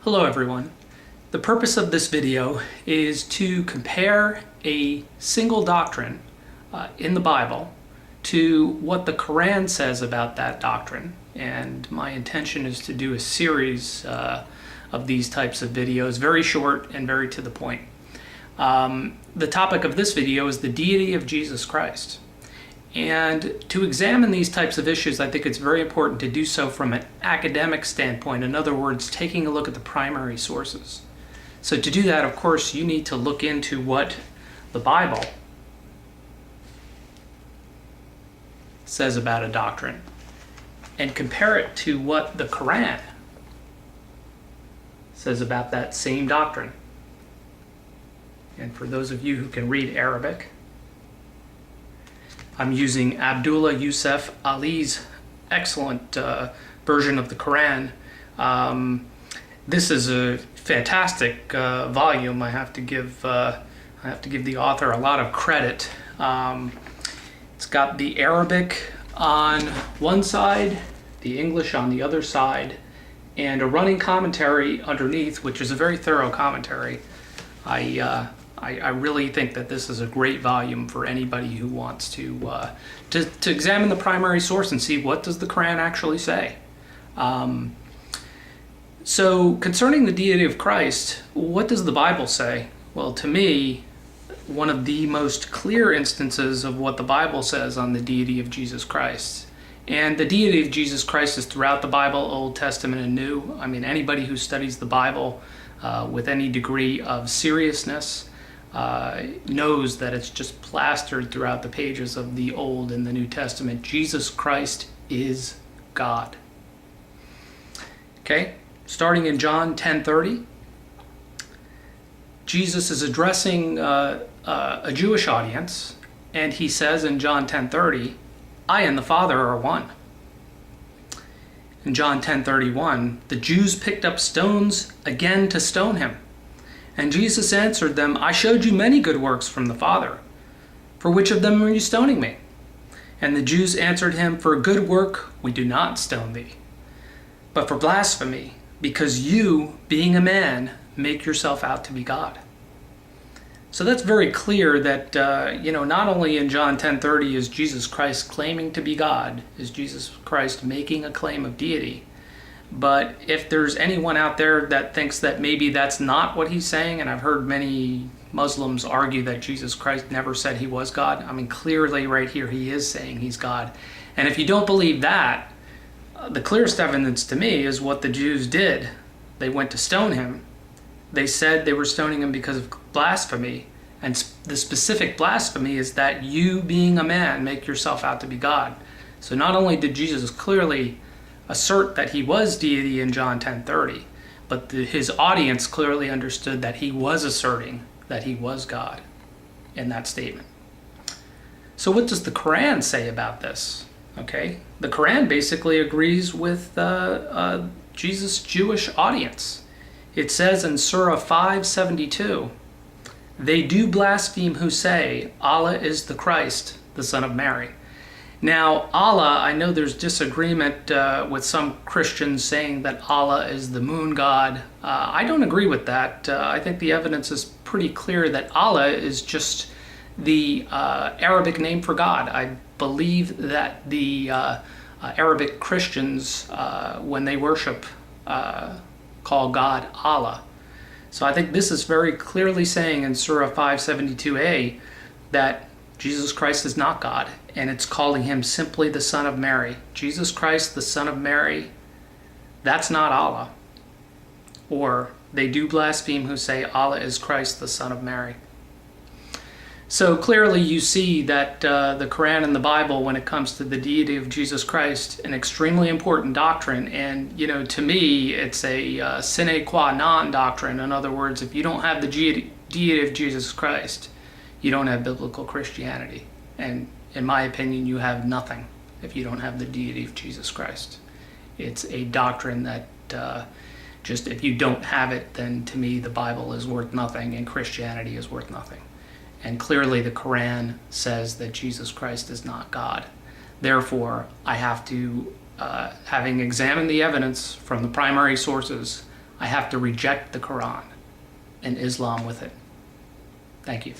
Hello everyone. The purpose of this video is to compare a single doctrine in the Bible to what the Quran says about that doctrine. And my intention is to do a series of these types of videos, very short and very to the point. The topic of this video is the deity of Jesus Christ. And to examine these types of issues, I think it's very important to do so from an academic standpoint. In other words, taking a look at the primary sources. So to do that, of course, you need to look into what the Bible says about a doctrine and compare it to what the Quran says about that same doctrine. And for those of you who can read Arabic, I'm using Abdullah Yusuf Ali's excellent version of the Quran. This is a fantastic volume. I have to give the author a lot of credit. It's got the Arabic on one side, the English on the other side, and a running commentary underneath, which is a very thorough commentary. I really think that this is a great volume for anybody who wants to examine the primary source and see what does the Quran actually say. So concerning the deity of Christ, what does the Bible say? Well, to me, one of the most clear instances of what the Bible says on the deity of Jesus Christ. And the deity of Jesus Christ is throughout the Bible, Old Testament and New. I mean, anybody who studies the Bible with any degree of seriousness knows that it's just plastered throughout the pages of the Old and the New Testament. Jesus Christ is God. Okay, starting in John 10:30, Jesus is addressing a Jewish audience, and he says in John 10:30, "I and the Father are one." In John 10:31, the Jews picked up stones again to stone him. And Jesus answered them, "I showed you many good works from the Father. For which of them are you stoning me?" And the Jews answered him, "For a good work we do not stone thee, but for blasphemy, because you, being a man, make yourself out to be God." So that's very clear that, not only in John 10:30 is Jesus Christ claiming to be God, is Jesus Christ making a claim of deity, but if there's anyone out there that thinks that maybe that's not what he's saying, and I've heard many Muslims argue that Jesus Christ never said he was God. I mean, clearly right here he is saying he's God. And if you don't believe that, the clearest evidence to me is what the Jews did. They went to stone him. They said they were stoning him because of blasphemy. And the specific blasphemy is that you, being a man, make yourself out to be God. So not only did Jesus clearly assert that he was deity in John 10:30, but his audience clearly understood that he was asserting that he was God in that statement. So what does the Quran say about this? Okay, the Quran basically agrees with Jesus' Jewish audience. It says in Surah 5:72, "They do blaspheme who say, Allah is the Christ, the Son of Mary." Now, Allah, I know there's disagreement with some Christians saying that Allah is the moon god. I don't agree with that. I think the evidence is pretty clear that Allah is just the Arabic name for God. I believe that the Arabic Christians, when they worship, call God Allah. So I think this is very clearly saying in Surah 572a that Jesus Christ is not God, and it's calling him simply the Son of Mary. Jesus Christ, the Son of Mary, that's not Allah. Or they do blaspheme who say Allah is Christ, the Son of Mary. So clearly you see that the Quran and the Bible, when it comes to the deity of Jesus Christ, an extremely important doctrine. And, to me, it's a sine qua non doctrine. In other words, if you don't have the deity of Jesus Christ, you don't have biblical Christianity. And in my opinion, you have nothing if you don't have the deity of Jesus Christ. It's a doctrine that just if you don't have it, then to me the Bible is worth nothing and Christianity is worth nothing. And clearly the Quran says that Jesus Christ is not God. Therefore, I have to, having examined the evidence from the primary sources, I have to reject the Quran and Islam with it. Thank you.